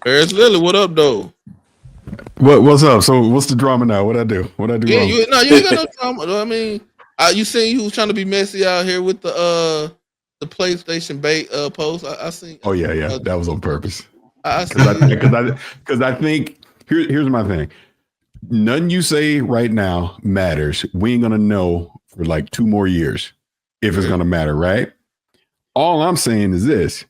Paris Lily, what up, though? What's up? So what's the drama now? What I do? What I do Yeah, wrong? you ain't got no drama. I mean, you seen you was trying to be messy out here with the PlayStation bait post. I seen. Oh yeah. That was on purpose. I see. Because I think here's my thing. Nothing you say right now matters. We ain't gonna know for like 2 more years if it's gonna matter, right? All I'm saying is this: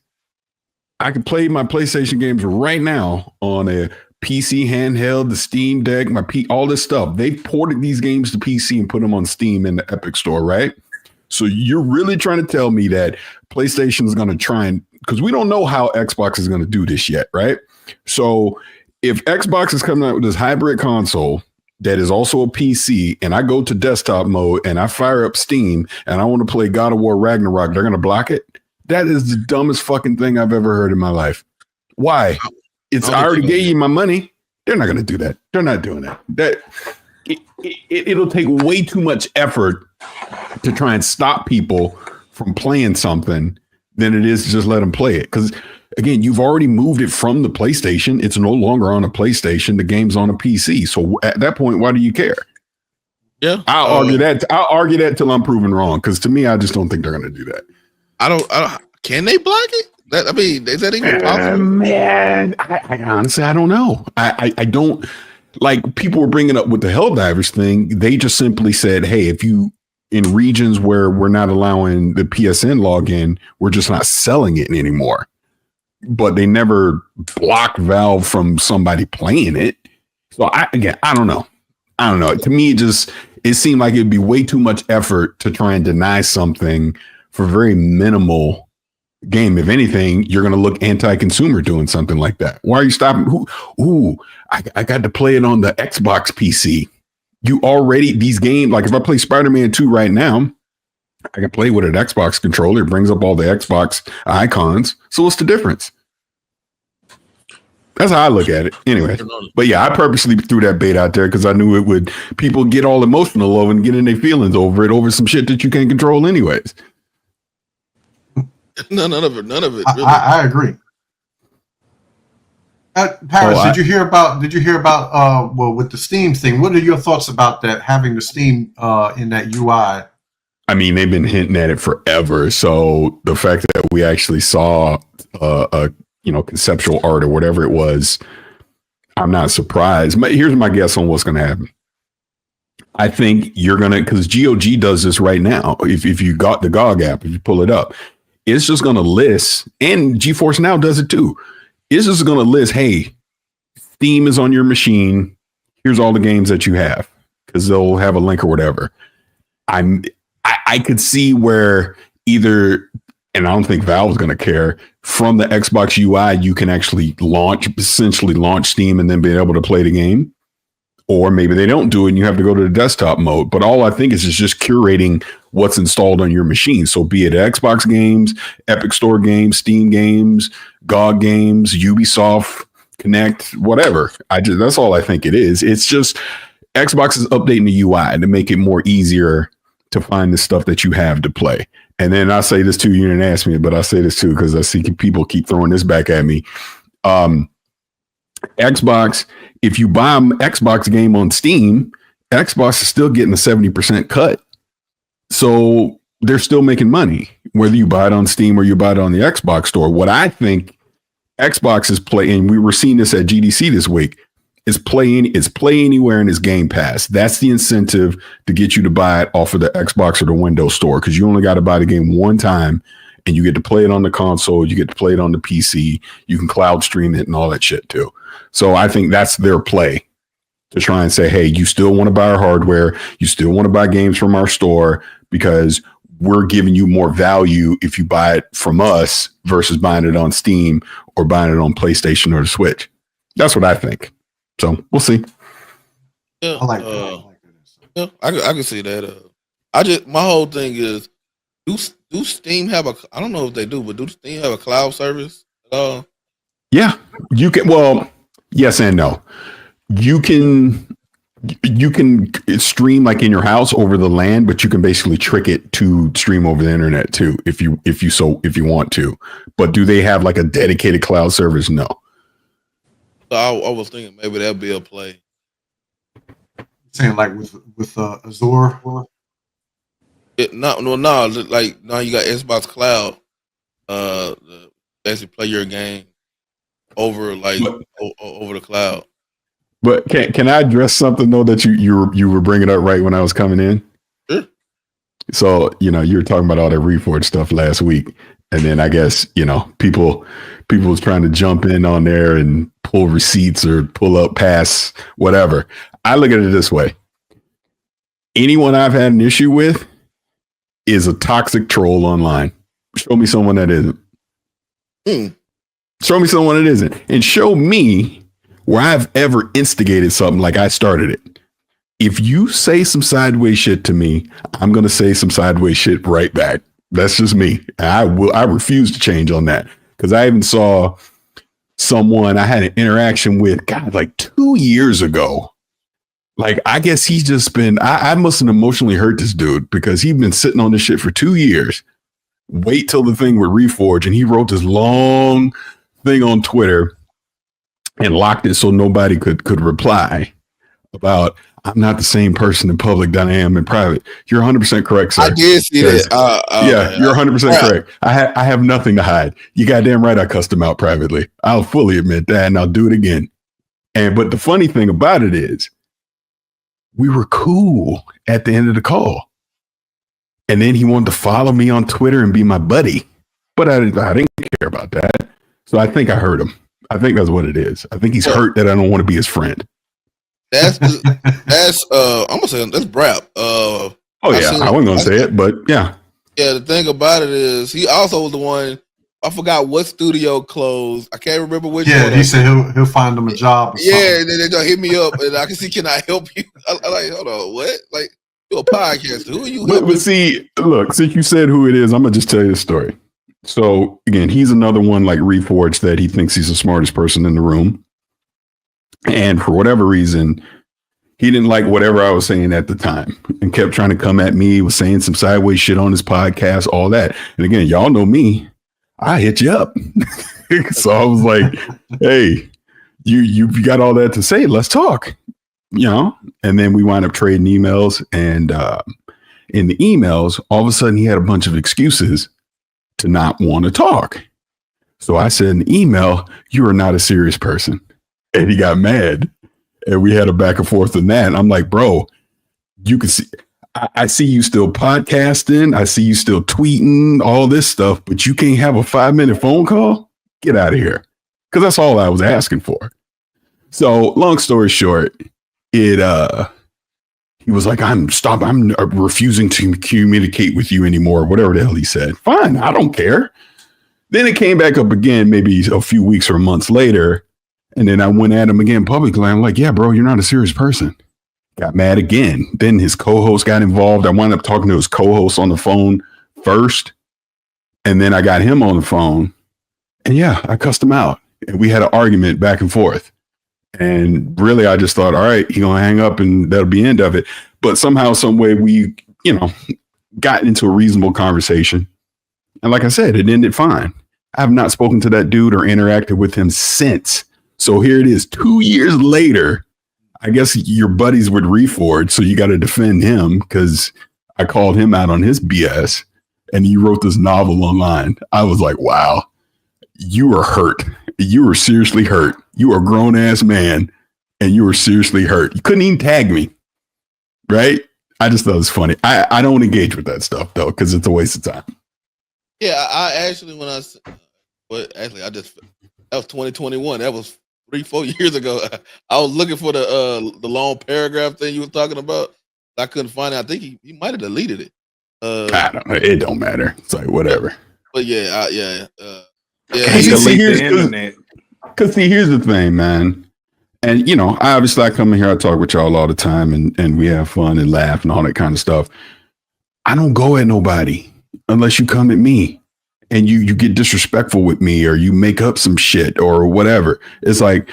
I can play my PlayStation games right now on a PC handheld, the Steam Deck, all this stuff. They've ported these games to PC and put them on Steam in the Epic Store, right? So you're really trying to tell me that PlayStation is going to try and, because we don't know how Xbox is going to do this yet, right? So if Xbox is coming out with this hybrid console that is also a PC, and I go to desktop mode and I fire up Steam and I want to play God of War Ragnarok, they're going to block it. That is the dumbest fucking thing I've ever heard in my life. Why? I already gave you my money. They're not going to do that. They're not doing that. It'll take way too much effort to try and stop people from playing something than it is to just let them play it. Because again, you've already moved it from the PlayStation. It's no longer on a PlayStation. The game's on a PC. So at that point, why do you care? Yeah, I'll argue that till I'm proven wrong. Because to me, I just don't think they're going to do that. I don't. Can they block it? I mean, is that even possible? Man, I honestly, I don't know. I don't, like, people were bringing up with the Helldivers thing. They just simply said, hey, if you in regions where we're not allowing the PSN login, we're just not selling it anymore. But they never blocked Valve from somebody playing it. So I don't know. To me, it seemed like it'd be way too much effort to try and deny something for very minimal game. If anything, you're going to look anti-consumer doing something like that. Why are you stopping? I got to play it on the Xbox PC. You already, these games, like if I play Spider-Man 2 right now, I can play with an Xbox controller. It brings up all the Xbox icons. So what's the difference? That's how I look at it. Anyway, but yeah, I purposely threw that bait out there because I knew it would, people get all emotional over and get in their feelings over some shit that you can't control anyways. None of it. Really. I agree. Parris, did you hear about with the Steam thing? What are your thoughts about that, having the Steam in that UI? I mean, they've been hinting at it forever. So the fact that we actually saw a conceptual art or whatever it was, I'm not surprised. But here's my guess on what's going to happen. I think you're going to, because GOG does this right now. If you got the GOG app, if you pull it up, it's just going to list, and GeForce Now does it too. It's just going to list, hey, Steam is on your machine. Here's all the games that you have, because they'll have a link or whatever. I could see where either, and I don't think Valve's going to care, from the Xbox UI, you can actually essentially launch Steam and then be able to play the game. Or maybe they don't do it and you have to go to the desktop mode. But all I think is just curating what's installed on your machine. So be it Xbox games, Epic Store games, Steam games, GOG games, Ubisoft, Connect, whatever. That's all I think it is. It's just Xbox is updating the UI to make it more easier to find the stuff that you have to play. And then I say this too, you didn't ask me, but I say this too because I see people keep throwing this back at me. Xbox, if you buy an Xbox game on Steam, Xbox is still getting a 70% cut. So they're still making money, whether you buy it on Steam or you buy it on the Xbox store. What I think Xbox is playing, we were seeing this at GDC this week, is play anywhere in its Game Pass. That's the incentive to get you to buy it off of the Xbox or the Windows store, because you only got to buy the game one time and you get to play it on the console, you get to play it on the PC, you can cloud stream it and all that shit too. So I think that's their play, to try and say, hey, you still want to buy our hardware, you still want to buy games from our store, because we're giving you more value if you buy it from us versus buying it on Steam or buying it on PlayStation or the Switch. That's what I think. So we'll see. Yeah, I like that. Yeah, I can see that. My whole thing is, do Steam have I don't know if they do, but do Steam have a cloud service at all? Yeah, you can. Well, yes and no. You can stream like in your house over the LAN, but you can basically trick it to stream over the internet too, if you want to. But do they have like a dedicated cloud service? No. So I was thinking maybe that'd be a play. Saying like with Azure. No. Like now you got Xbox Cloud. Basically play your game over over the cloud. But can I address something though that you were bringing up right when I was coming in? Sure. So you were talking about all that Reforge stuff last week, and then I guess people was trying to jump in on there and pull receipts or pull up pass whatever. I look at it this way: anyone I've had an issue with is a toxic troll online. Show me someone that isn't. Show me someone that isn't, and show me where I've ever instigated something like I started it. If you say some sideways shit to me, I'm going to say some sideways shit right back. That's just me. I refuse to change on that, because I even saw someone I had an interaction with, God, like 2 years ago. Like, I guess he's just been, I must have emotionally hurt this dude, because he'd been sitting on this shit for 2 years. Wait till the thing with Reforge, and he wrote this long thing on Twitter and locked it so nobody could reply about, I'm not the same person in public that I am in private. You're 100% correct, sir. I did see that. Yeah, you're 100% correct. I have nothing to hide. You goddamn right I cussed him out privately. I'll fully admit that, and I'll do it again. But the funny thing about it is, we were cool at the end of the call. And then he wanted to follow me on Twitter and be my buddy. But I didn't care about that. So I think I hurt him. I think that's what it is. I think he's hurt that I don't want to be his friend. I'm gonna say that's Brap. I wasn't gonna say it, but yeah. Yeah, the thing about it is he also was the one. I forgot what studio closed. I can't remember which. Yeah, he said he'll find them a job. Yeah, and then they just hit me up, and I can see, can I help you? I'm like, hold on, what? Like, you're a podcaster. Who are you? But see, look, since you said who it is, I'm gonna just tell you the story. So again, he's another one like Reforge that he thinks he's the smartest person in the room, and for whatever reason, he didn't like whatever I was saying at the time and kept trying to come at me, was saying some sideways shit on his podcast, all that. And again, y'all know me. I hit you up. So I was like, hey, you got all that to say. Let's talk, and then we wind up trading emails. And in the emails, all of a sudden he had a bunch of excuses to not want to talk. So I said in the email, you are not a serious person. And he got mad. And we had a back and forth on that. And I'm like, bro, you can see, I see you still podcasting. I see you still tweeting, all this stuff, but you can't have a 5-minute phone call? Get out of here. Because that's all I was asking for. So long story short, he was like, I'm refusing to communicate with you anymore, whatever the hell he said. Fine, I don't care. Then it came back up again, maybe a few weeks or months later. And then I went at him again publicly. I'm like, yeah, bro, you're not a serious person. Got mad again. Then his co-host got involved. I wound up talking to his co-host on the phone first. And then I got him on the phone. And yeah, I cussed him out. And we had an argument back and forth. And really, I just thought, all right, he's going to hang up and that'll be the end of it. But somehow, some way, we, got into a reasonable conversation. And like I said, it ended fine. I have not spoken to that dude or interacted with him since. So here it is, 2 years later. I guess your buddies would Reforge, so you got to defend him because I called him out on his BS and he wrote this novel online. I was like, wow, you were hurt. You were seriously hurt. You were a grown ass man and you were seriously hurt. You couldn't even tag me. Right. I just thought it was funny. I don't engage with that stuff though, because it's a waste of time. Yeah. I actually, that was 2021. That was 3-4 years ago. I was looking for the long paragraph thing you were talking about. I couldn't find it. I think he might have deleted it. I don't know. It don't matter. It's like whatever. But yeah. Here's the thing, man. And obviously I come in here, I talk with y'all all the time, and we have fun and laugh and all that kind of stuff. I don't go at nobody unless you come at me. And you get disrespectful with me or you make up some shit or whatever. It's like,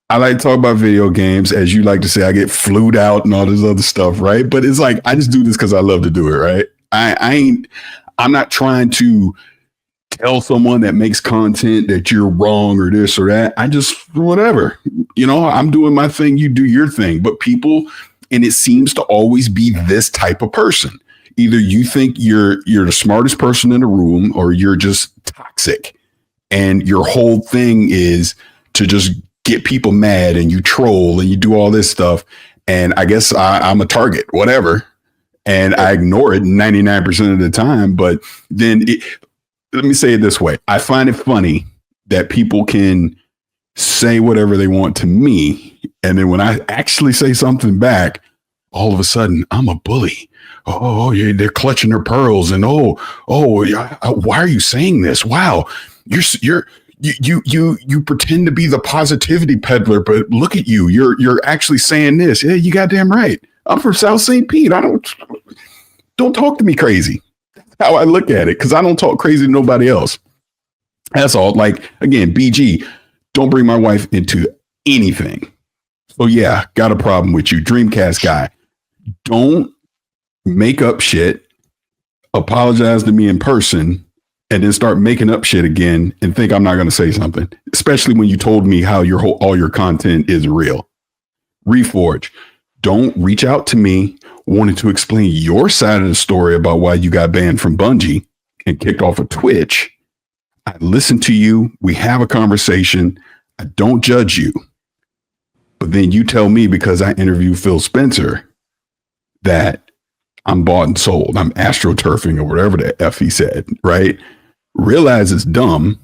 I like to talk about video games. As you like to say, I get flued out and all this other stuff, right? But it's like, I just do this because I love to do it, right? I'm not trying to tell someone that makes content that you're wrong or this or that. I just, whatever, I'm doing my thing. You do your thing. But people, and it seems to always be this type of person. Either you think you're the smartest person in the room, or you're just toxic. And your whole thing is to just get people mad, and you troll and you do all this stuff. And I guess I'm a target, whatever. And I ignore it 99% of the time. But then let me say it this way. I find it funny that people can say whatever they want to me. And then when I actually say something back, all of a sudden I'm a bully. Oh, yeah, they're clutching their pearls. And why are you saying this? Wow. You pretend to be the positivity peddler, but look at you. You're actually saying this. Yeah, you goddamn right. I'm from South St. Pete. Don't talk to me crazy. That's how I look at it, because I don't talk crazy to nobody else. That's all. Like, again, BG, don't bring my wife into anything. So yeah, got a problem with you. Dreamcast guy, don't make up shit, apologize to me in person, and then start making up shit again and think I'm not going to say something, especially when you told me how all your content is real. Reforge, don't reach out to me wanting to explain your side of the story about why you got banned from Bungie and kicked off of Twitch. I listen to you. We have a conversation. I don't judge you. But then you tell me, because I interviewed Phil Spencer, that I'm bought and sold. I'm astroturfing or whatever the F he said, right? Realize it's dumb.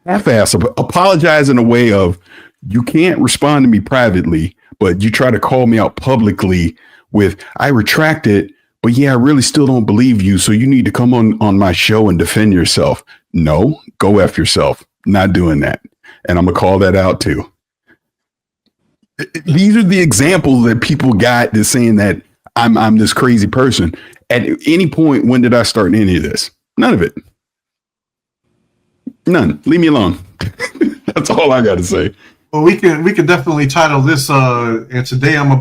Half-ass apologize in a way of, you can't respond to me privately, but you try to call me out publicly with, I retract it, but yeah, I really still don't believe you. So you need to come on my show and defend yourself. No, go F yourself. Not doing that. And I'm going to call that out too. These are the examples that people got that's saying that I'm this crazy person. At any point, when did I start any of this? None of it. None. Leave me alone. That's all I got to say. Well, we could definitely title this. And today I'm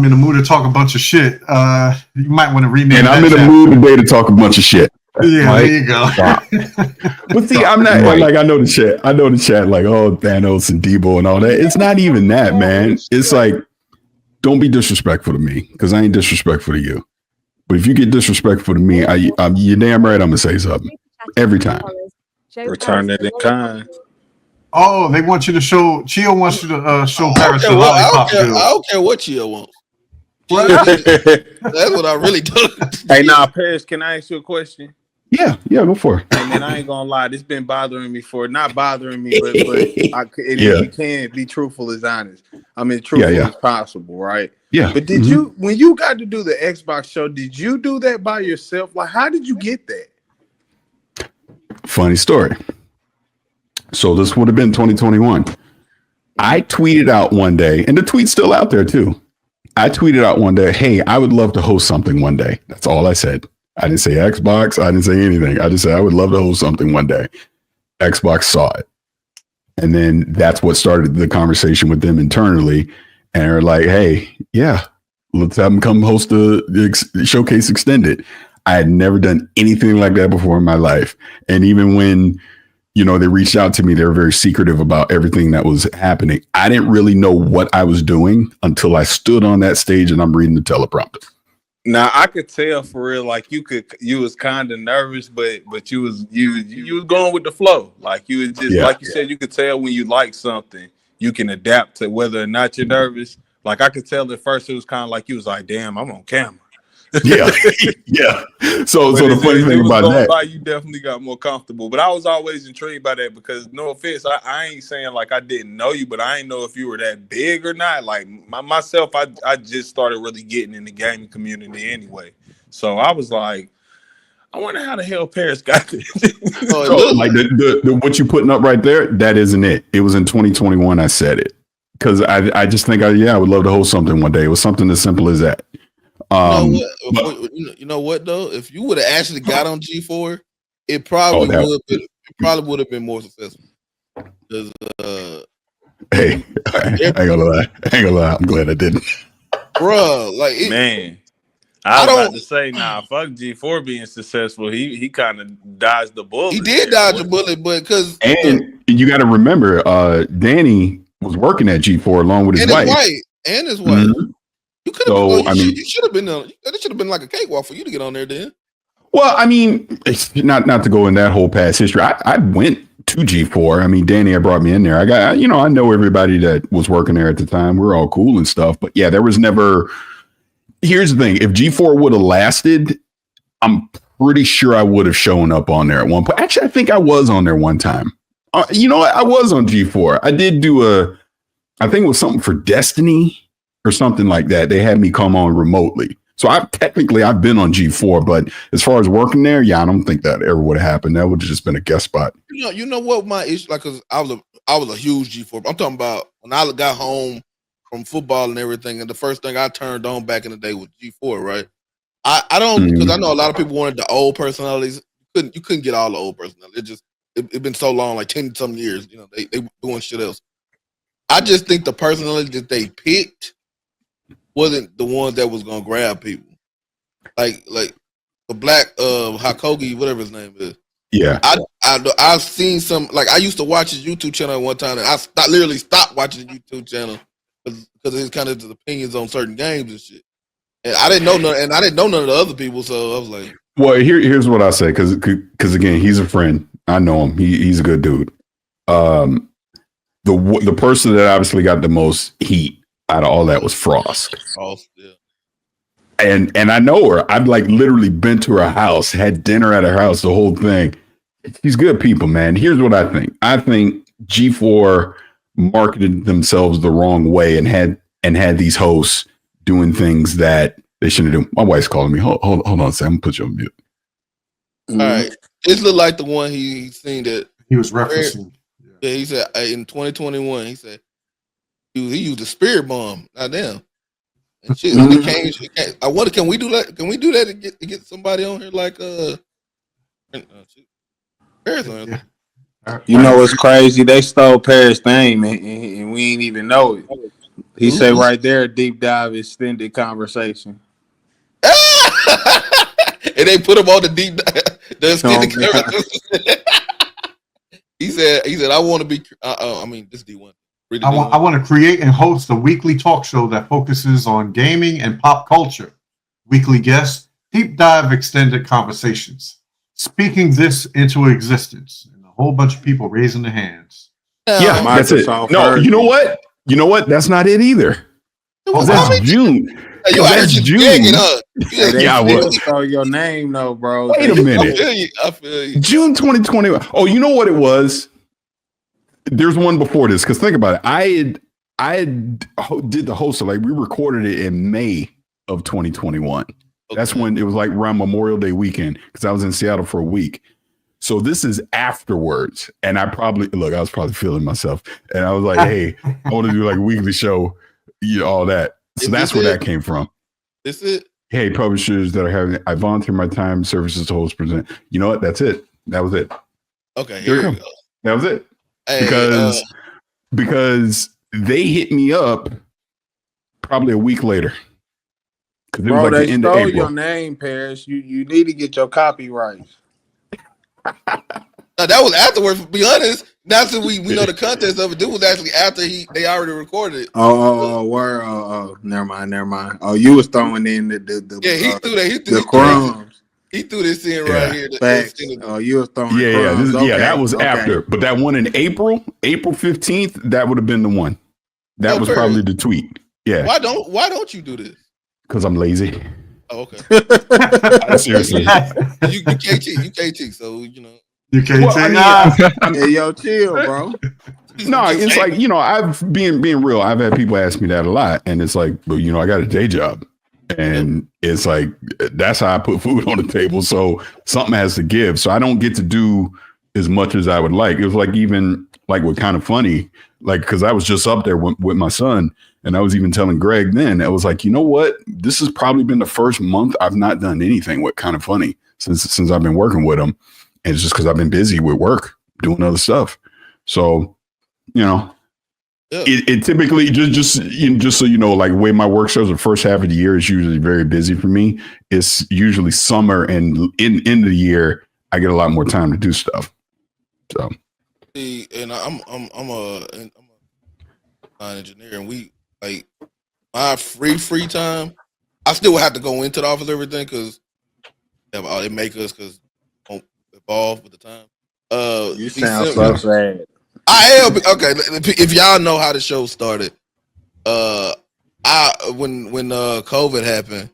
in the mood to talk a bunch of shit. You might want to rename. And I'm in the mood today to talk a bunch of shit. Yeah, there you go. But see, I'm not like, I know the chat. Like, oh, Thanos and Debo and all that. It's not even that, man. It's like, don't be disrespectful to me, because I ain't disrespectful to you. But if you get disrespectful to me, you're damn right I'm gonna say something every time. Return it in kind. Oh, they want you to show. Chio wants you to show Parris the lollipop. I don't care what Chio wants. That's what I really do. Hey, now, Parris, can I ask you a question? Yeah, go for it. And then I ain't gonna lie, this been bothering me not bothering me, but you can be truthful as honest. I mean, truthful as possible, right? Yeah. But did you, when you got to do the Xbox show, did you do that by yourself? Like, how did you get that? Funny story. So this would have been 2021. I tweeted out one day, and the tweet's still out there too. I tweeted out one day, hey, I would love to host something one day. That's all I said. I didn't say Xbox. I didn't say anything. I just said I would love to host something one day. Xbox saw it. And then that's what started the conversation with them internally. And they're like, hey, yeah, let's have them come host the Showcase Extended. I had never done anything like that before in my life. And even when, they reached out to me, they were very secretive about everything that was happening. I didn't really know what I was doing until I stood on that stage and I'm reading the teleprompter. Now I could tell for real, like you was kind of nervous, but you was going with the flow. Like you was just like you said, you could tell when you like something, you can adapt to whether or not you're nervous. Like I could tell at first it was kind of like you was like, damn, I'm on camera. Yeah. So the funny thing about that, you definitely got more comfortable. But I was always intrigued by that because, no offense, I ain't saying like I didn't know you, but I ain't know if you were that big or not. Like myself, I just started really getting in the gaming community anyway. So I was like, I wonder how the hell Parris got this. So, like the what you putting up right there, that isn't it. It was in 2021 I said it because I just think I would love to host something one day. It was something as simple as that. You know what though? If you would have actually got on G4, it probably would have been more successful. Hey, I ain't gonna lie. I'm glad I didn't. Bruh, like man. I was about to say, fuck G4 being successful. He kind of dodged the bullet. He did dodge a bullet, but because you got to remember, Danny was working at G4 along with his wife. And his wife. Mm-hmm. You could have. You should have been. It should have been like a cakewalk for you to get on there. Then. Well, I mean, it's not to go in that whole past history. I went to G4. I mean, Danny had brought me in there. I know everybody that was working there at the time. We were all cool and stuff. But yeah, there was never. Here's the thing: if G4 would have lasted, I'm pretty sure I would have shown up on there at one point. Actually, I think I was on there one time. I was on G4. I did do I think it was something for Destiny or something like that. They had me come on remotely. So I've been on G4, but as far as working there, yeah, I don't think that ever would have happened. That would have just been a guest spot. You know what my issue, like, cause I was a huge G4. I'm talking about when I got home from football and everything, and the first thing I turned on back in the day was G4, right? I don't, because I know a lot of people wanted the old personalities. You couldn't get all the old personalities. It's been so long, like 10 some years. They doing shit else. I just think the personality that they picked wasn't the one that was gonna grab people. Like the black Hakogi, whatever his name is. Yeah. I've seen some, like, I used to watch his YouTube channel at one time, and I literally stopped watching the YouTube channel because of his kind of opinions on certain games and shit. And I didn't know none of the other people, so I was like, well, here's what I say, because again, he's a friend. I know him. He's a good dude. The person that obviously got the most heat out of all that was Frost. Yeah. And I know her. I've like literally been to her house, had dinner at her house, the whole thing. She's good people, man. Here's what I think. I think G4 marketed themselves the wrong way and had these hosts doing things that they shouldn't do. My wife's calling me. Hold on a second. I'm gonna put you on mute. All right. This looked like the one he seen that he was referencing. Yeah, he said in 2021, he said he used a spirit bomb. Goddamn. And shit, I wonder, can we do that? Can we do that to get somebody on here like Parris? You know what's crazy? They stole Parris' name and we ain't even know it. He said right there, deep dive extended conversation. And they put him on the deep dive, the extended conversation. He said, I want to be. This D1. I want to create and host a weekly talk show that focuses on gaming and pop culture. Weekly guests, deep dive extended conversations. Speaking this into existence, and a whole bunch of people raising their hands. Yeah, that's it. No, you know what? You know what? That's not it either. That's June. That's June. Yeah, well, throw your name though, bro. Wait a minute. I feel you. June 2021. Oh, you know what it was? There's one before this, because think about it. I did the host, like we recorded it in May of 2021. Okay. That's when it was like around Memorial Day weekend, because I was in Seattle for a week. So this is afterwards, and I was probably feeling myself, and I was like, "Hey, I want to do like a weekly show, all that." So that's where that came from. Is it? Hey, publishers that are having, I volunteer my time, services to host, present. You know what? That's it. That was it. Okay, here we go. That was it. Hey, because they hit me up probably a week later. Bro, like they stole your name, Parris. You need to get your copyright. No, that was afterwards. To be honest, now that we know the context of it, this was actually after they already recorded it. Never mind. Oh, you was throwing in the he threw that. He threw the crumbs. He threw this in right here. You was throwing. That was after. But that one in April 15th, that would have been the one. That was probably the tweet. Yeah. Why don't you do this? Because I'm lazy. Oh, okay. Seriously. You can't cheat. You can't cheat. So, You can't cheat. Hey, yo, chill, bro. No, it's like, I've being real. I've had people ask me that a lot. And it's like, well, I got a day job. And it's like, that's how I put food on the table. So something has to give. So I don't get to do as much as I would like. It was like, even like what Kind of Funny, like, because I was just up there with my son. And I was even telling Greg then, I was like, you know what? This has probably been the first month I've not done anything with Kind of Funny since I've been working with him. And it's just because I've been busy with work, doing other stuff. So, Yeah. It typically just so you know, like the way my work shows, the first half of the year is usually very busy for me. It's usually summer, and in end of the year, I get a lot more time to do stuff. So, See, and I'm a engineer, and we like my free time. I still have to go into the office everything because they make us because won't evolve with the time. You sound so sad. I am okay. If y'all know how the show started, when COVID happened,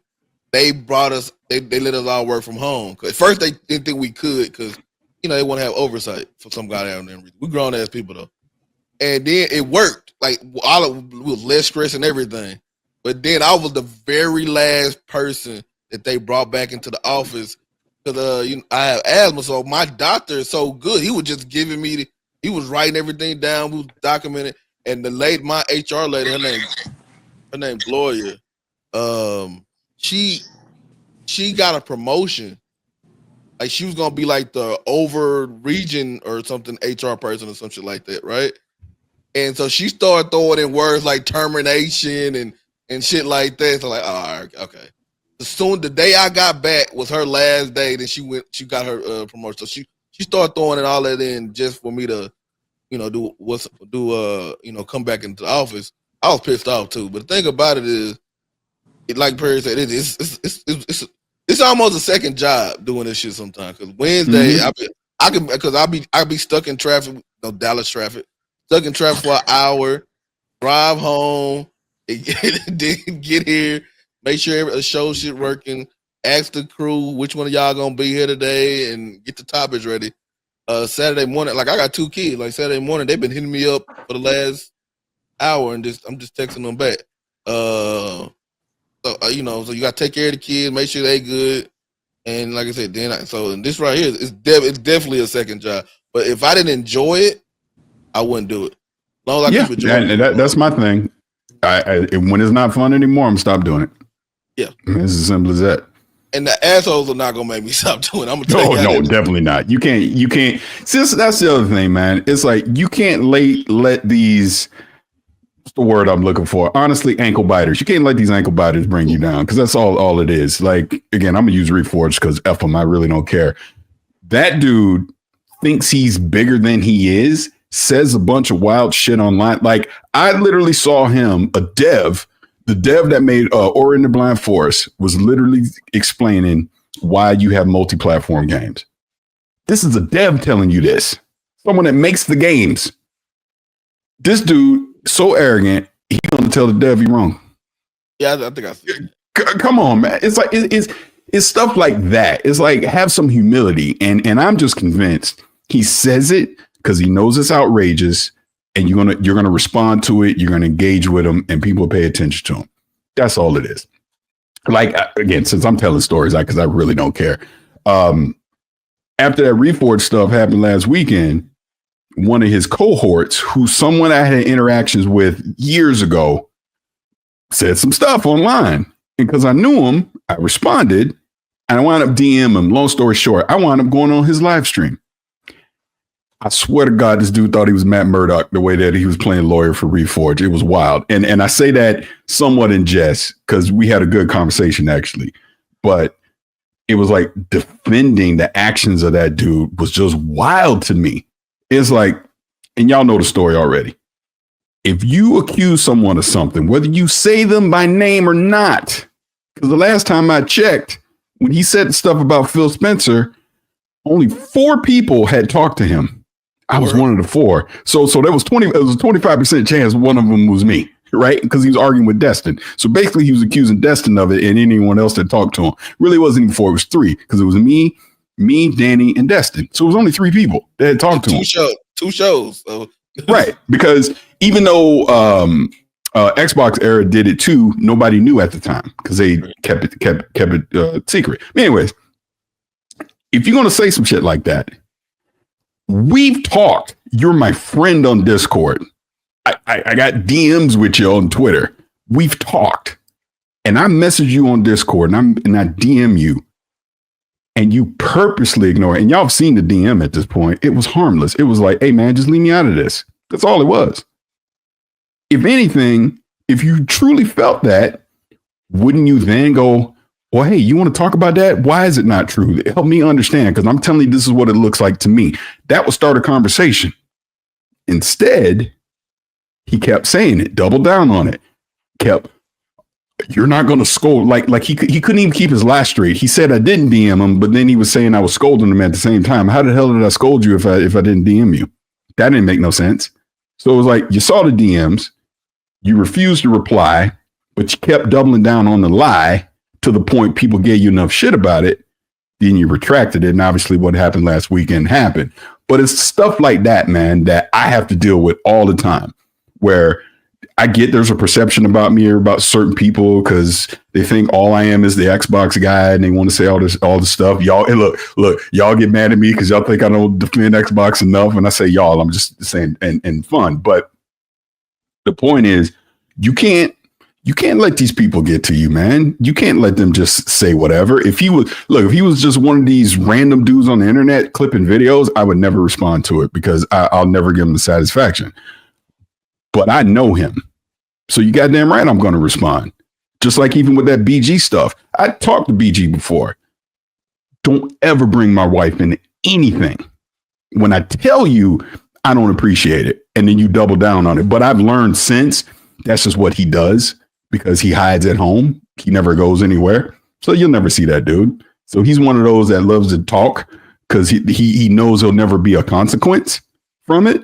they brought us. They let us all work from home. At first, they didn't think we could because they want to have oversight for some goddamn reason. We grown ass people though, and then it worked. Like we was less stress and everything. But then I was the very last person that they brought back into the office because I have asthma, so my doctor is so good. He was just giving me. He was writing everything down. We was documenting, and my HR lady, her name Gloria. She got a promotion. Like she was gonna be like the over region or something HR person or some shit like that, right? And so she started throwing in words like termination and shit like that. So like, all right, okay. The day I got back was her last day. Then she got her promotion. So she started throwing it all that in just for me to, come back into the office. I was pissed off too. But the thing about it is, like Perry said, it's almost a second job doing this shit sometimes. Because Wednesday, I be stuck in traffic, Dallas traffic, stuck in traffic for an hour, drive home, then get here, make sure the show shit working, ask the crew which one of y'all gonna be here today, and get the topics ready. Saturday morning, like I got 2 kids. Like Saturday morning, they've been hitting me up for the last hour, and I'm just texting them back. So you got to take care of the kids, make sure they good, and like I said, and this right here it's definitely a second job. But if I didn't enjoy it, I wouldn't do it. As long as I keep enjoying it. That's my thing. When it's not fun anymore, I'm stop doing it. Yeah, it's as simple as that. And the assholes are not gonna make me stop doing it. I'm gonna tell you. No, definitely not. You can't. See, that's the other thing, man. It's like you can't let these. What's the word I'm looking for? Honestly, ankle biters. You can't let these ankle biters bring you down because that's all it is. Like again, I'm gonna use Reforged because F them. I really don't care. That dude thinks he's bigger than he is. Says a bunch of wild shit online. Like I literally saw him, the dev that made Ori and the Blind Forest was literally explaining why you have multi-platform games. This is a dev telling you this. Someone that makes the games. This dude, so arrogant, he's going to tell the dev you're wrong. Yeah, I think I see it. Come on, man. It's like, it's stuff like that. It's like, have some humility. And I'm just convinced he says it because he knows it's outrageous. And you're gonna respond to it. You're gonna engage with them, and people pay attention to them. That's all it is. Like again, since I'm telling stories, because I really don't care. After that Reforged stuff happened last weekend, one of his cohorts, who someone I had interactions with years ago, said some stuff online, and because I knew him, I responded, and I wound up DMing him. Long story short, I wound up going on his live stream. I swear to God, this dude thought he was Matt Murdock the way that he was playing lawyer for Reforged. It was wild. And I say that somewhat in jest because we had a good conversation, actually. But it was like defending the actions of that dude was just wild to me. It's like, and y'all know the story already. If you accuse someone of something, whether you say them by name or not, because the last time I checked, when he said stuff about Phil Spencer, only 4 people had talked to him. I was one of the 4. So there was 25% chance one of them was me, right? Because he was arguing with Destin. So basically he was accusing Destin of it and anyone else that talked to him. Really wasn't even 4, it was 3, because it was me, Danny, and Destin. So it was only 3 people that had talked to him. 2 shows. So. Right. Because even though Xbox Era did it too, nobody knew at the time because they kept it secret. Anyways, if you're going to say some shit like that, we've talked. You're my friend on Discord. I got DMs with you on Twitter. We've talked. And I message you on Discord and I DM you. And you purposely ignore it. And y'all have seen the DM at this point. It was harmless. It was like, hey, man, just leave me out of this. That's all it was. if anything, if you truly felt that, wouldn't you then go, well, hey, you want to talk about that? Why is it not true? Help me understand, because I'm telling you, this is what it looks like to me. That would start a conversation. Instead, he kept saying it, doubled down on it, you're not going to scold. Like he couldn't even keep his last straight. He said I didn't DM him, but then he was saying I was scolding him at the same time. How the hell did I scold you if I didn't DM you? That didn't make no sense. So it was like, you saw the DMs, you refused to reply, but you kept doubling down on the lie to the point people gave you enough shit about it. Then you retracted it. And obviously what happened last weekend happened. But it's stuff like that, man, that I have to deal with all the time, where I get there's a perception about me or about certain people because they think all I am is the Xbox guy and they want to say all this stuff. Y'all, and look, y'all get mad at me because y'all think I don't defend Xbox enough. And I say y'all, I'm just saying and fun. But the point is, you can't let these people get to you, man. You can't let them just say whatever. If he was just one of these random dudes on the internet clipping videos, I would never respond to it because I'll never give him the satisfaction. But I know him. So you goddamn right I'm going to respond. Just like even with that BG stuff. I talked to BG before. Don't ever bring my wife into anything. When I tell you, I don't appreciate it. And then you double down on it. But I've learned since that's just what he does because he hides at home. He never goes anywhere. So you'll never see that dude. So he's one of those that loves to talk because he knows there'll never be a consequence from it.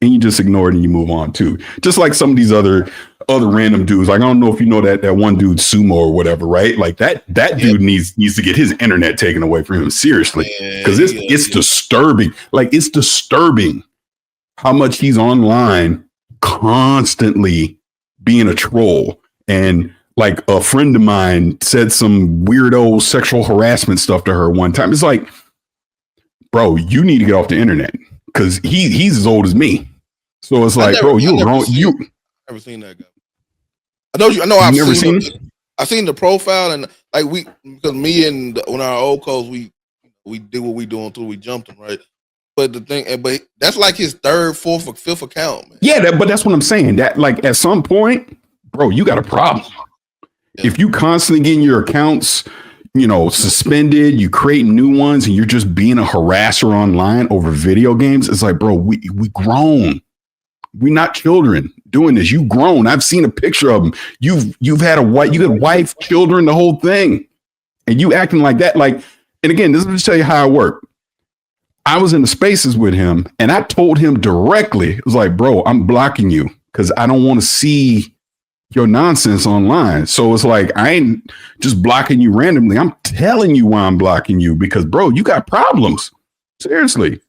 And you just ignore it and you move on too. Just like some of these other random dudes. Like, I don't know if you know that one dude Sumo or whatever, right? Like that dude needs to get his internet taken away from him seriously. Because it's disturbing. Like, it's disturbing how much he's online constantly being a troll. And like a friend of mine said some weirdo sexual harassment stuff to her one time. It's like, bro, you need to get off the internet because he's as old as me. So it's like, bro, you're wrong. You never seen that guy. I know. I've never seen it. I've seen the profile, and like because me and when our old coach, we did what we doing until we jumped him, right? But the thing, but that's like his third, fourth, or fifth account, man. Yeah, but that's what I'm saying. That like at some point, bro, you got a problem. Yeah. If you constantly getting your accounts, suspended, you creating new ones, and you're just being a harasser online over video games, it's like, bro, we grown. We're not children doing this. You grown. I've seen a picture of them. You've had you got wife, children, the whole thing, and you acting like that. Like, and again, this is to tell you how it worked. I was in the spaces with him, and I told him directly, it was like, bro, I'm blocking you because I don't want to see your nonsense online. So it's like, I ain't just blocking you randomly. I'm telling you why I'm blocking you because, bro, you got problems. Seriously.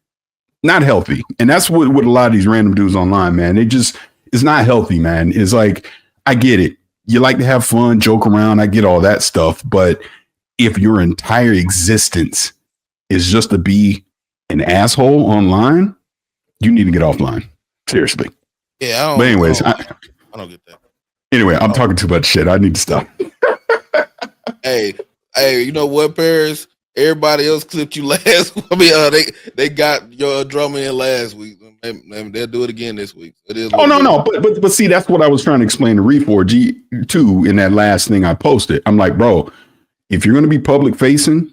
Not healthy. And that's what a lot of these random dudes online, man. It's not healthy, man. It's like, I get it. You like to have fun, joke around. I get all that stuff. But if your entire existence is just to be an asshole online, you need to get offline. Seriously. Yeah. But anyways, I don't get that. Anyway, I'm talking too much shit. I need to stop. Hey, you know what, Parris? Everybody else clipped you last. I mean, they got your drummer in last week. They'll do it again this week. It is. Oh no, but see, that's what I was trying to explain to Re4G too in that last thing I posted. I'm like, bro, if you're going to be public facing,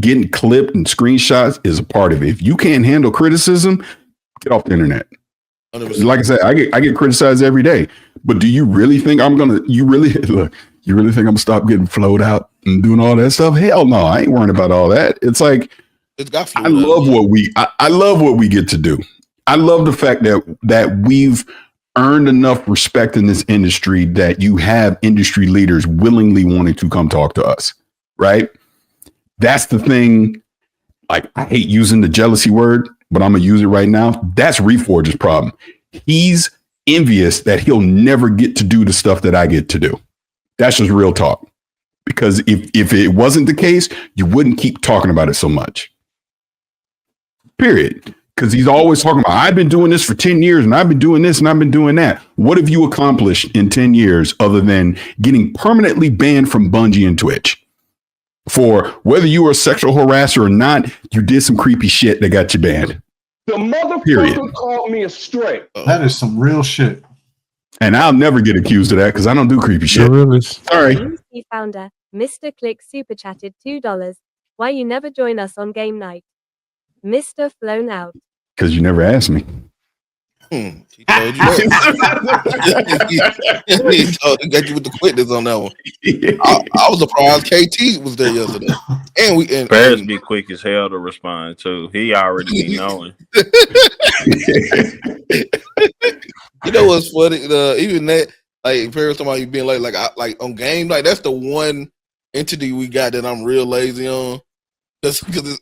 getting clipped and screenshots is a part of it. If you can't handle criticism, get off the internet. 100%. Like I said, I get criticized every day. But do you really think you really think I'm gonna stop getting flowed out and doing all that stuff? Hell no, I ain't worrying about all that. It's like, I love what we get to do. I love the fact that we've earned enough respect in this industry that you have industry leaders willingly wanting to come talk to us, right? That's the thing. Like, I hate using the jealousy word, but I'm gonna use it right now. That's Reforge's problem. He's envious that he'll never get to do the stuff that I get to do. That's just real talk. Because if it wasn't the case, you wouldn't keep talking about it so much. Period. Because he's always talking about, I've been doing this for 10 years and I've been doing this and I've been doing that. What have you accomplished in 10 years other than getting permanently banned from Bungie and Twitch? For whether you were a sexual harasser or not, you did some creepy shit that got you banned. The motherfucker called me a stray. That is some real shit. And I'll never get accused of that because I don't do creepy shit. Sorry. UC founder, Mr. Click super chatted $2. Why you never join us on game night? Mr. Flown out. Because you never asked me. He told you that. He got you with the quickness on that one. I was surprised KT was there yesterday. And Parris be quick as hell to respond too. He already be knowing. You know what's funny? Even that, like Parris talking about you being late, like on game night. That's the one entity we got that I'm real lazy on. Because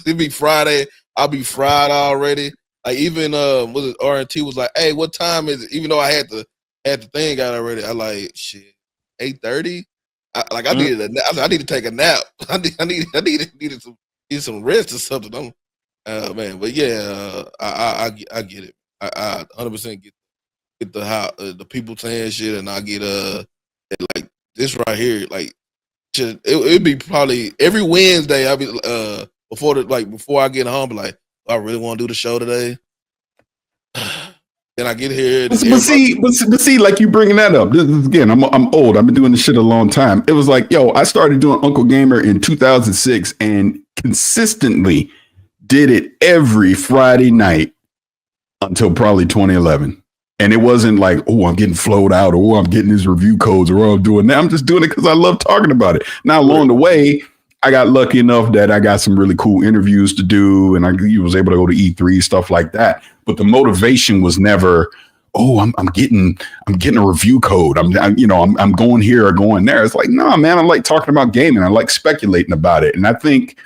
it be Friday, I'll be fried already. Like even was it RNT was like, hey, what time is it? Even though I had the thing out already, I like shit 8:30. I need to take a nap. I needed some rest or something. Man, but yeah, I get it. I 100% get the how the people saying shit, and I get like this right here, like it'd be probably every Wednesday. I'll be before I get home, be like, I really want to do the show today. Then I get here. But see, like you bringing that up. This is, again, I'm old. I've been doing this shit a long time. It was like, yo, I started doing Uncle Gamer in 2006 and consistently did it every Friday night until probably 2011. And it wasn't like, oh, I'm getting flowed out, or I'm getting these review codes, or I'm doing that. I'm just doing it because I love talking about it. Now, along the way, I got lucky enough that I got some really cool interviews to do, and I was able to go to E3, stuff like that. But the motivation was never, oh, I'm getting a review code. I'm going here or going there. It's like, no, man, I like talking about gaming. I like speculating about it. And I think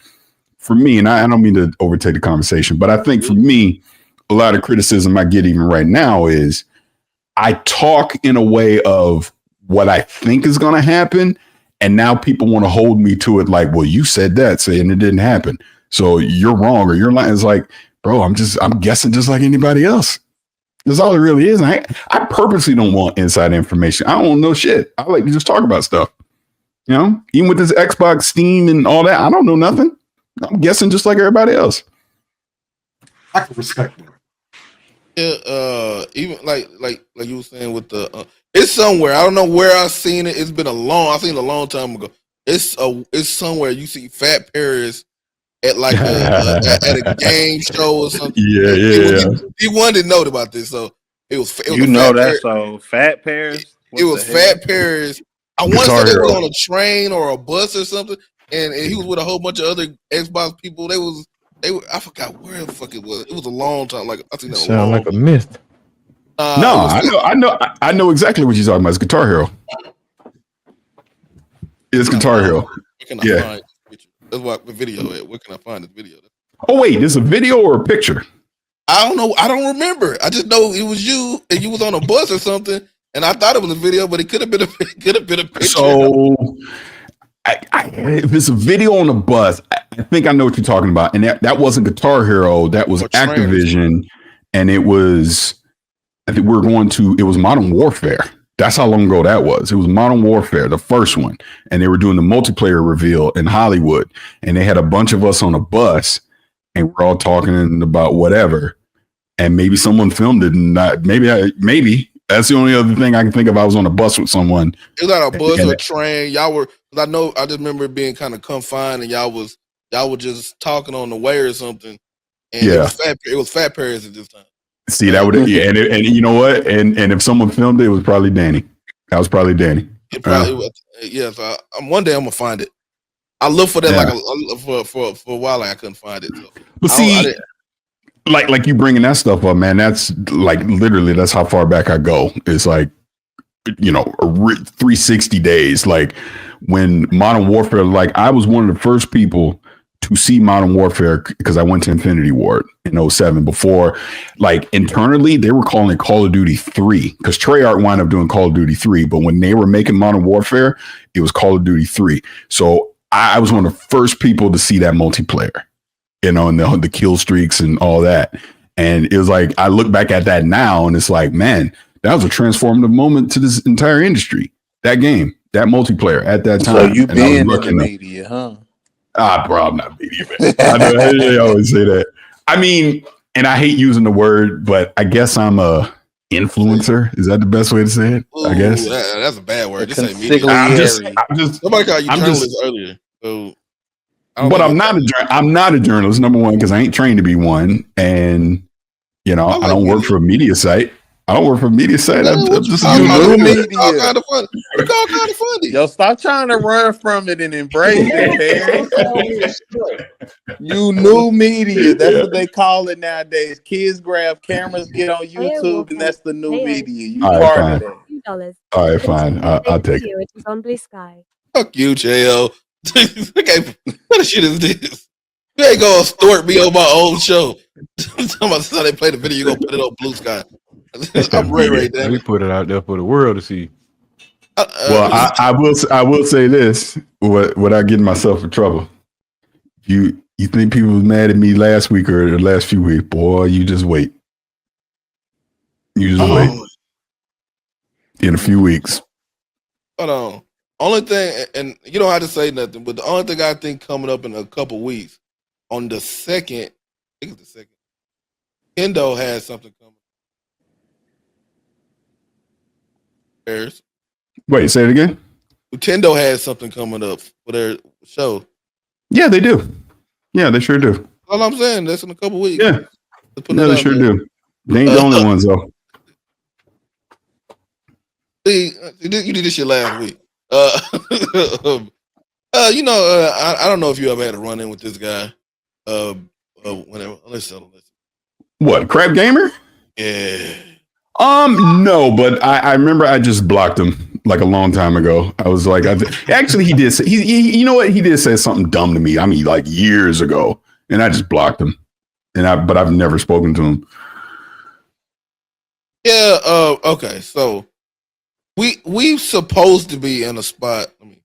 for me, and I don't mean to overtake the conversation, but I think for me, a lot of criticism I get even right now is I talk in a way of what I think is going to happen. And now people want to hold me to it like, well, you said that, saying it didn't happen. So you're wrong or you're lying. It's like, bro, I'm guessing just like anybody else. That's all it really is. I purposely don't want inside information. I don't know shit. I like to just talk about stuff. You know, even with this Xbox, Steam, and all that, I don't know nothing. I'm guessing just like everybody else. I can respect that. Yeah, even like you were saying with the it's somewhere. I don't know where I've seen it. I've seen it a long time ago. It's somewhere you see Fat Parris at like at a game show or something. Yeah. He wanted to know about this, so it was you know that. So Fat Parris. It was Fat Parris. I want to say they was on a train or a bus or something, and he was with a whole bunch of other Xbox people. They were. I forgot where the fuck it was. It was a long time. Like I think that sound like a myth. I know exactly what you're talking about. It's Guitar Hero. It's Guitar Hero. Where can I find this picture? That's what the video at. Where can I find this video? Oh wait, there's a video or a picture? I don't know. I don't remember. I just know it was you and you was on a bus or something, and I thought it was a video, but it could have been a picture. So if it's a video on a bus, I think I know what you're talking about. And that wasn't Guitar Hero. That was Activision. And it was, I think it was Modern Warfare. That's how long ago that was. It was Modern Warfare, the first one. And they were doing the multiplayer reveal in Hollywood. And they had a bunch of us on a bus and we're all talking about whatever. And maybe someone filmed it and maybe. That's the only other thing I can think of. I was on a bus with someone. It was like a bus or a train. Y'all were, I just remember it being kind of confined, and y'all were just talking on the way or something. And it was Fat Parris at this time. See, that would, and you know what? And if someone filmed it, it was probably Danny. That was probably Danny. It probably was. Yeah. So one day I'm gonna find it. I looked for that for a while. I couldn't find it. So but see. Like you bringing that stuff up, man. That's like literally that's how far back I go. It's like 360 days. Like when Modern Warfare, like I was one of the first people to see Modern Warfare because I went to Infinity Ward in 2007. Before, like internally, they were calling it Call of Duty 3 because Treyarch wound up doing Call of Duty 3. But when they were making Modern Warfare, it was Call of Duty 3. So I was one of the first people to see that multiplayer. And the kill streaks and all that. And it was like, I look back at that now and it's like, man, that was a transformative moment to this entire industry. That game, that multiplayer at that time. So you been in the media, huh? Bro, I'm not media, man. I always say that. I mean, and I hate using the word, but I guess I'm a influencer. Is that the best way to say it? Ooh, I guess. that's a bad word. A This ain't media. I'm just, Somebody called you I'm journalist just, earlier. So I don't but think I'm not a journalist. Number one, because I ain't trained to be one, and I like don't work media. for a media site. I'm just a You human new being. media. Kind of funny. You call kind of funny. Yo, stop trying to run from it and embrace it, Parris. You new media. That's what they call it nowadays. Kids grab cameras, get on YouTube, and that's the new media. You All right, part fine. of that. $2. All right, fine. I'll take it. Video it is on Blue Sky. Fuck you, J.O. Okay, what the shit is this? You ain't gonna extort me on my own show. Somebody saw they play the video, you gonna put it on Blue Sky. I'm Ray, damn We it. put it out there for the world to see. Well, I will say this without getting myself in trouble. You think people was mad at me last week or the last few weeks? Boy, you just wait. You just wait. In a few weeks. Hold on. Only thing, and you don't have to say nothing, but the only thing I think coming up in a couple weeks, on the second, I think it's the second, Kendo has something coming. Parris. Wait, say it again? Nintendo has something coming up for their show. Yeah, they do. Yeah, they sure do. All I'm saying, that's in a couple weeks. Yeah. Yeah, they sure do. They ain't the only ones, though. See, you did this shit last week. I don't know if you ever had a run in with this guy. Whenever, listen. What, Crab Gamer? Yeah. No, but I remember I just blocked him like a long time ago. I was like, actually, he did say, you know what? He did say something dumb to me. I mean, like years ago, and I just blocked him. But I've never spoken to him. Yeah. Okay. So we supposed to be in a spot. I mean,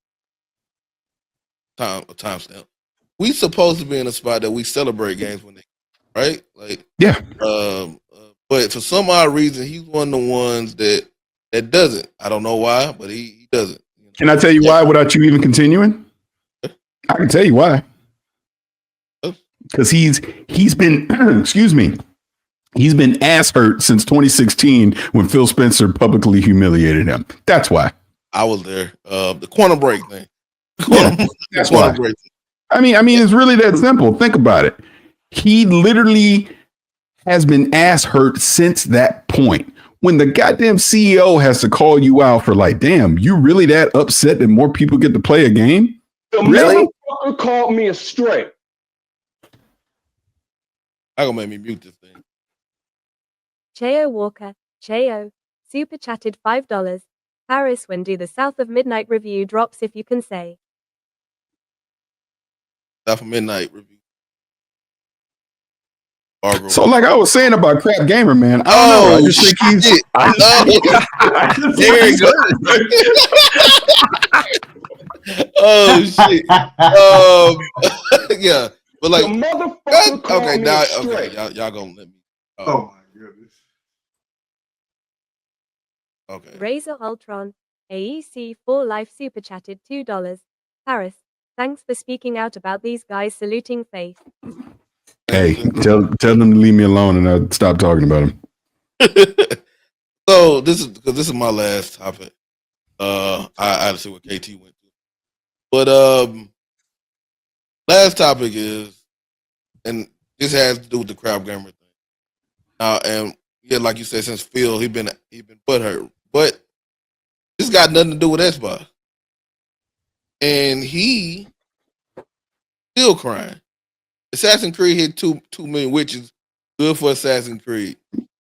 timestamp. We supposed to be in a spot that we celebrate games when they, right? Like, yeah. But for some odd reason, he's one of the ones that doesn't. I don't know why, but he doesn't. Can I tell you why without you even continuing? I can tell you why. Because he's been, excuse me, he's been ass hurt since 2016 when Phil Spencer publicly humiliated him. That's why. I was there. The corner break thing. That's why. I mean, it's really that simple. Think about it. He literally has been ass hurt since that point. When the goddamn CEO has to call you out for like, damn, you really that upset that more people get to play a game? The really? motherfucker called me a stray. I gonna make me mute this thing. Cheo Walker, Cheo, super chatted $5. Parris, when do the South of Midnight review drops if you can say? South of Midnight review. So, like I was saying about Crap Gamer, man, I don't know. I just think he's. Very good. Oh shit. Yeah, but like, okay, now, okay, y'all gonna let me. Oh my goodness. Okay. Razor Ultron, AEC 4 Life super chatted $2. Parris, thanks for speaking out about these guys saluting faith. Hey, tell them to leave me alone and I'll stop talking about him. So this is my last topic. I had to see what KT went to, but last topic is, and this has to do with the Crab Gamer thing. And yeah, like you said, since Phil he been butthurt, but this got nothing to do with Xbox, and he still crying. Assassin's Creed hit 2 million, which is good for Assassin's Creed.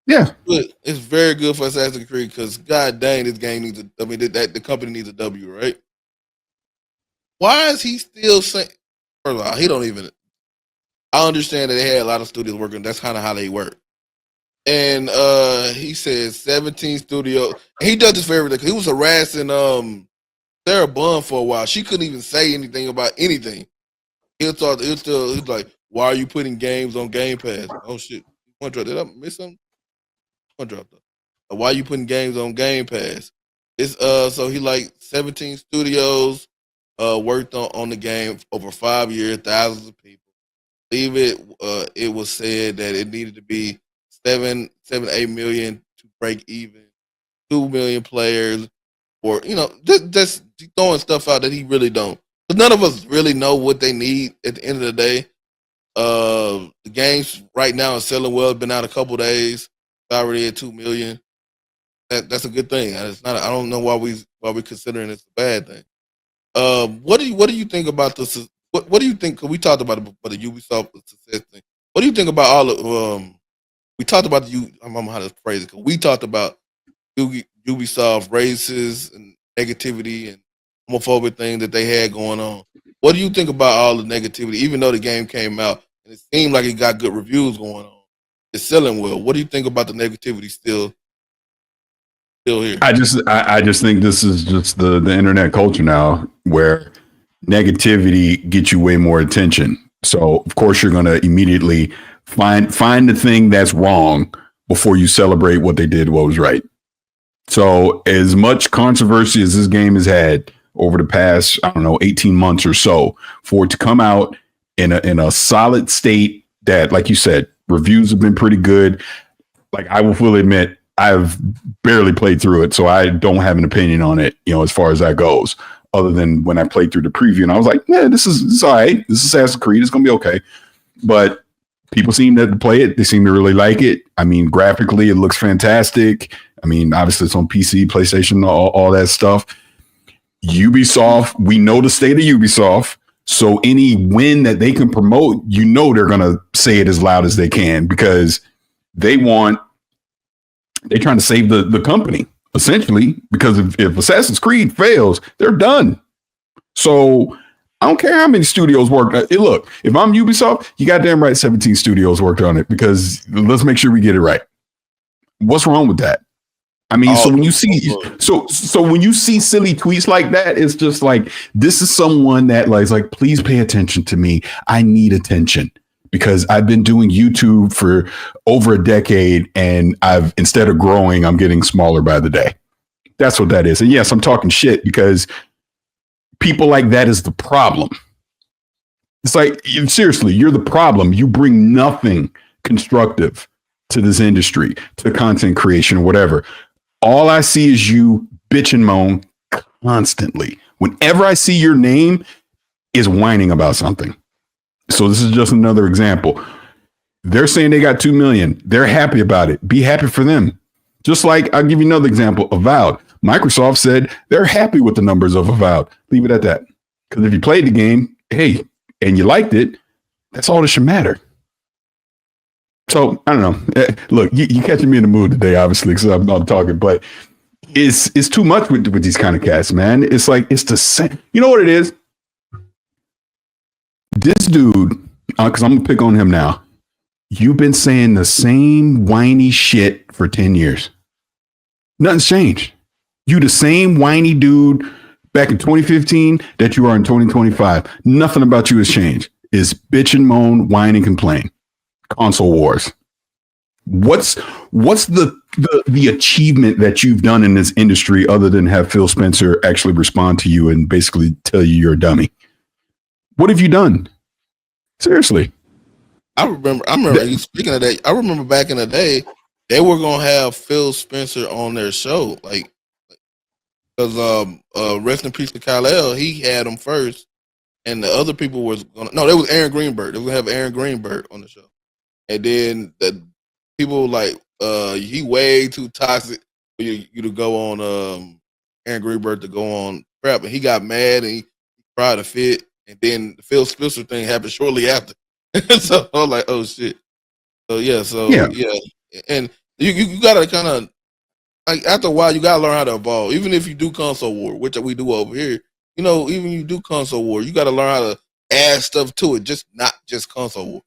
Yeah, good. It's very good for Assassin's Creed because god dang, this game needs the company needs a W, right? Why is he still saying? First of all, he don't even. I understand that they had a lot of studios working. That's kind of how they work. And he says 17 studios. And he does this for everything. He was harassing Sarah Bond for a while. She couldn't even say anything about anything. He was like, why are you putting games on Game Pass? Oh shit. Did I miss something? One drop though. Why are you putting games on Game Pass? It's so he like 17 studios worked on the game over 5 years, thousands of people. Leave it. It was said that it needed to be 7-8 million to break even, 2 million players, or just throwing stuff out that he really don't. But none of us really know what they need at the end of the day. The games right now is selling well. It's been out a couple days. It's already at 2 million. That's a good thing. It's not. I don't know why we're considering it's a bad thing. What do you think about this? What do you think? Cause we talked about it before, the Ubisoft success thing. What do you think about all of? We talked about I don't know how to phrase it. Cause we talked about Ubisoft races and negativity and homophobic thing that they had going on. What do you think about all the negativity? Even though the game came out and it seemed like it got good reviews going on, it's selling well. What do you think about the negativity still here? I just think this is just the internet culture now, where negativity gets you way more attention. So of course you're going to immediately find the thing that's wrong before you celebrate what they did, what was right. So as much controversy as this game has had over the past, 18 months or so, for it to come out in a solid state that, like you said, reviews have been pretty good. Like, I will fully admit, I've barely played through it, so I don't have an opinion on it, as far as that goes, other than when I played through the preview and I was like, yeah, this is all right. This is Assassin's Creed. It's going to be okay. But people seem to play it. They seem to really like it. I mean, graphically, it looks fantastic. I mean, obviously it's on PC, PlayStation, all that stuff. Ubisoft, we know the state of Ubisoft. So any win that they can promote, they're going to say it as loud as they can, because they're trying to save the company, essentially, because if Assassin's Creed fails, they're done. So I don't care how many studios worked on it. Look, if I'm Ubisoft, you goddamn right 17 studios worked on it, because let's make sure we get it right. What's wrong with that? I mean, so when you see silly tweets like that, it's just like, this is someone that is like, please pay attention to me. I need attention, because I've been doing YouTube for over a decade, and instead of growing, I'm getting smaller by the day. That's what that is. And yes, I'm talking shit because people like that is the problem. It's like, seriously, you're the problem. You bring nothing constructive to this industry, to content creation or whatever. All I see is you bitch and moan constantly. Whenever I see your name, is whining about something. So this is just another example. They're saying they got 2 million. They're happy about it. Be happy for them. Just like, I'll give you another example, Avowed. Microsoft said they're happy with the numbers of Avowed. Leave it at that. Because if you played the game, hey, and you liked it, that's all that should matter. So I don't know. Look, you catching me in the mood today, obviously, because I'm talking, but it's too much with these kind of cats, man. It's like, it's the same. You know what it is? This dude, because I'm gonna pick on him now. You've been saying the same whiny shit for 10 years. Nothing's changed. You the same whiny dude back in 2015 that you are in 2025. Nothing about you has changed. It's bitch and moan, whine and complain. Console wars. What's the achievement that you've done in this industry other than have Phil Spencer actually respond to you and basically tell you you're a dummy? What have you done? Seriously. I remember speaking of that, I remember back in the day, they were gonna have Phil Spencer on their show, like, because rest in peace to Kal-El, he had him first, and the other people was there was Aaron Greenberg. They were gonna have Aaron Greenberg on the show. And then the people like he way too toxic for you to go on Aaron Greenberg to go on prep, and he got mad and he tried to fit, and then the Phil Spencer thing happened shortly after. So I was like, oh shit. So yeah, and you gotta kind of, like, after a while you gotta learn how to evolve. Even if you do console war, which we do over here, even you do console war, you gotta learn how to add stuff to it, just not just console war.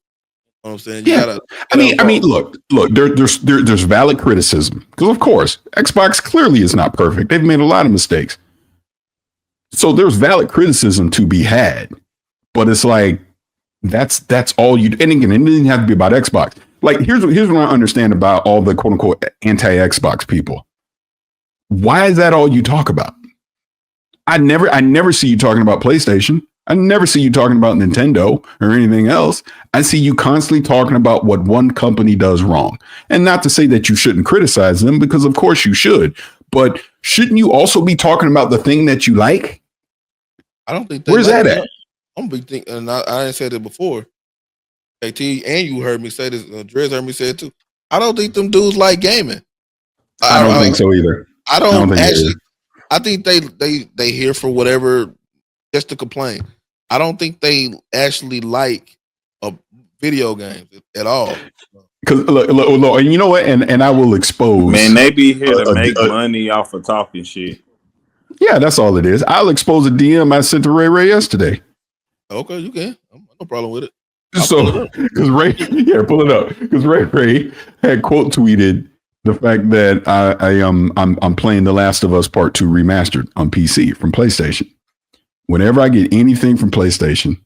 You know what I'm saying? You gotta I mean, look. There's valid criticism, because of course Xbox clearly is not perfect. They've made a lot of mistakes. So there's valid criticism to be had, but it's like that's all you. And again, it didn't have to be about Xbox. Like, here's what I understand about all the quote unquote anti-Xbox people. Why is that all you talk about? I never see you talking about PlayStation. I never see you talking about Nintendo or anything else. I see you constantly talking about what one company does wrong. And not to say that you shouldn't criticize them, because of course you should. But shouldn't you also be talking about the thing that you like? I don't think where's like that at? I'm big thinking, and I ain't said it before. KT, and you heard me say this. Drez heard me say it too. I don't think them dudes like gaming. I don't think so either. I don't actually. I think they here for whatever, just to complain. I don't think they actually like video games at all. Because look, and you know what? And I will expose. Man, they be here to make money off of talking shit. Yeah, that's all it is. I'll expose a DM I sent to Ray yesterday. Okay, you can. No problem with it. So, because Ray, yeah, pull it up. Because Ray had quote tweeted the fact that I'm playing The Last of Us Part 2 remastered on PC from PlayStation. Whenever I get anything from PlayStation,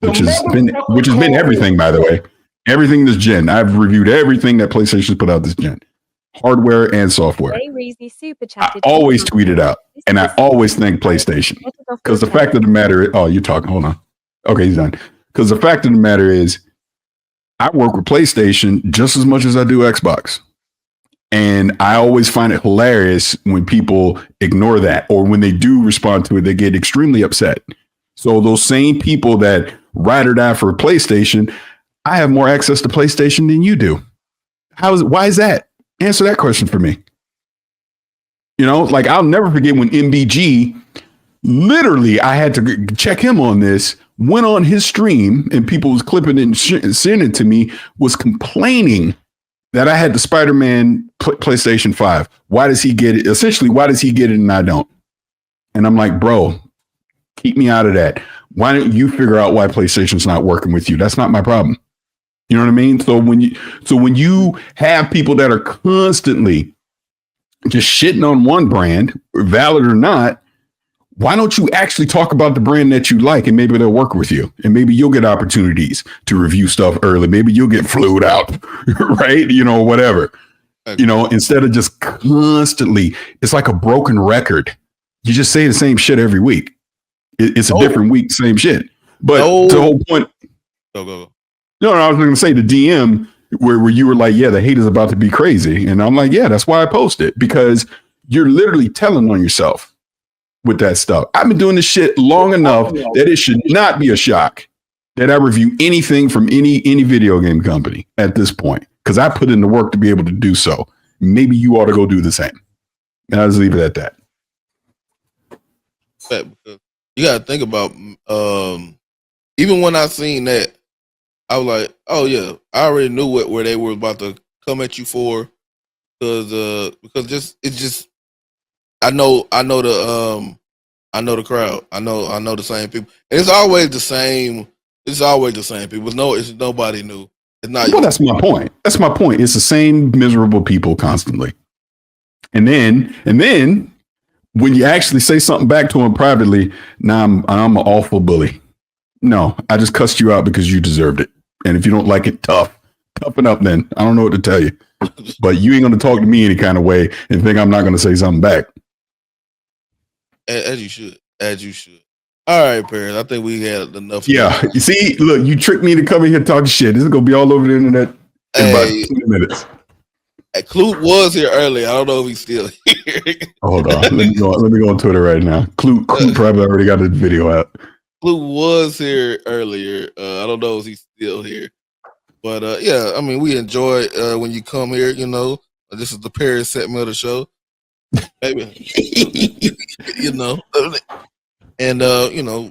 which has been everything, by the way, everything this gen. I've reviewed everything that PlayStation's put out this gen, hardware and software. I always tweet it out, and I always thank PlayStation, because the fact of the matter is, oh, you're talking. Hold on. Okay, he's done. Because the fact of the matter is, I work with PlayStation just as much as I do Xbox. And I always find it hilarious when people ignore that, or when they do respond to it, they get extremely upset. So those same people that ride or die for a PlayStation, I have more access to PlayStation than you do. Why is that? Answer that question for me. You know, like, I'll never forget when MBG, literally, I had to check him on this, went on his stream and people was clipping it and sending it to me, was complaining that I had the Spider-Man PlayStation 5. Why does he get it? Essentially, why does he get it and I don't? And I'm like, bro, keep me out of that. Why don't you figure out why PlayStation's not working with you? That's not my problem. You know what I mean? So when you have people that are constantly just shitting on one brand, valid or not, why don't you actually talk about the brand that you like, and maybe they'll work with you, and maybe you'll get opportunities to review stuff early. Maybe you'll get flued out, right? You know, whatever, you know, instead of just constantly, it's like a broken record. You just say the same shit every week. It's a different week, same shit. But the whole point. Go. No, I was going to say the DM where you were like, yeah, the hate is about to be crazy. And I'm like, yeah, that's why I post it, because you're literally telling on yourself with that stuff. I've been doing this shit long enough that it should not be a shock that I review anything from any video game company at this point, because I put in the work to be able to do so. Maybe you ought to go do the same. And I'll just leave it at that. You got to think about, even when I seen that, I was like, oh yeah, I already knew where they were about to come at you for, because it's just I know the crowd. I know the same people. And it's always the same people. It's nobody new. It's not. Well, that's my point. It's the same miserable people constantly. And then when you actually say something back to them privately, now I'm an awful bully. No, I just cussed you out because you deserved it. And if you don't like it, toughen up then. I don't know what to tell you. But you ain't going to talk to me any kind of way and think I'm not going to say something back. As you should. All right, Parris. I think we had enough. Yeah. You see, look, you tricked me to come in here talking shit. This is going to be all over the internet in about 20 minutes. Clute was here earlier. I don't know if he's still here. Hold on. Let me go on Twitter right now. Clute probably already got the video out. Clute was here earlier. I don't know if he's still here. But yeah, I mean, we enjoy when you come here, you know. This is the Parris segment of the show. Maybe. You know. And you know,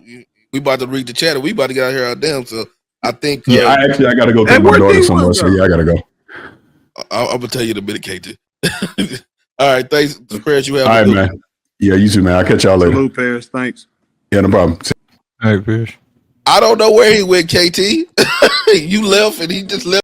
we about to read the chat and we about to get out here our damn. So I think I gotta go take my daughter somewhere. So yeah, I gotta go. I'm gonna tell you in a minute, KT. All right, thanks, Parris. You have all right, man. Yeah, you too, man. I'll catch y'all later. Salute, Parris. Thanks. Yeah, no problem. All right, Parris. I don't know where he went, KT. You left and he just left.